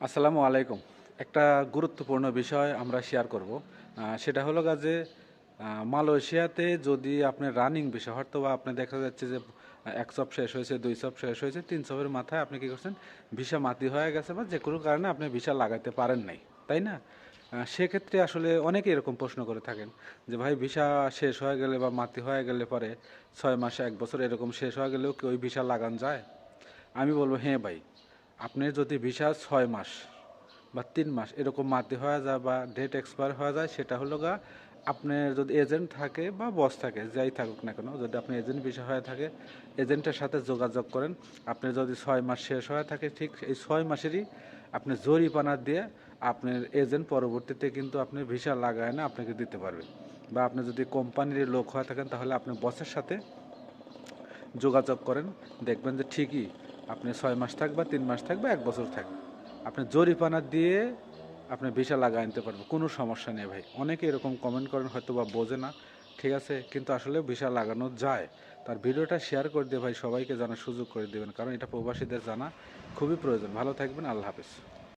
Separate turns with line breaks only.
আসসালামু আলাইকুম। একটা গুরুত্বপূর্ণ বিষয় আমরা শেয়ার করব। সেটা হলো যে মালয়েশিয়াতে যদি আপনি রানিং ভিসা হয়তো বা আপনি দেখা যাচ্ছে যে ১ সপ্তাহ শেষ হয়েছে, ২ সপ্তাহ শেষ হয়েছে, ৩ সপ্তাহের মাথায় আপনি কি করছেন? ভিসা মাতি হয়ে গেছে বা যে কোনো কারণে আপনি ভিসা লাগাইতে পারেন নাই, তাই না? সেক্ষেত্রে আসলে অনেকে এরকম প্রশ্ন করে থাকেন যে ভাই ভিসা শেষ হয়ে গেলে বা মাতি হয়ে গেলে পরে ৬ মাস ১ বছর এরকম শেষ হয়ে গেলেও কি ওই ভিসা লাগান যায়? আমি বলবো হ্যাঁ ভাই, আপনি যদি ভিসা ৬ মাস বা ৩ মাস এরকম মাটি হয়ে যায় বা ডেট এক্সপায়ার হয়ে যায়, সেটা হলো আপনার যদি এজেন্ট থাকে বা বস থাকে যাই থাকুক না কেন, যদি আপনি এজেন্ট ভিসা হয়ে থাকে এজেন্টের সাথে যোগাযোগ করেন। আপনি যদি ৬ মাস শেষ হয়ে থাকে, ঠিক এই ৬ মাসেরই আপনি জরিমানা দিয়ে আপনার এজেন্ট পরবর্তীতে কিন্তু আপনি ভিসা লাগায় না আপনাকে দিতে পারবে। বা আপনি যদি কোম্পানির লোক হয়ে থাকেন তাহলে আপনি বসের সাথে যোগাযোগ করেন, দেখবেন যে ঠিকই আপনি ৬ মাস থাকবে, ৩ মাস থাকবে, ১ বছর থাকবে, আপনি জরিমানা দিয়ে আপনি ভিসা লাগাই নিতে পারবেন, কোনো সমস্যা নেই ভাই। অনেকে এরকম কমেন্ট করেন, হয়তো বা বোঝে না, ঠিক আছে, কিন্তু আসলে ভিসা লাগানো যায়। তার ভিডিওটা শেয়ার করে দিয়ে ভাই সবাইকে জানার সুযোগ করে দেবেন, কারণ এটা প্রবাসীদের জানা খুবই প্রয়োজন। ভালো থাকবেন, আল্লাহ হাফেজ।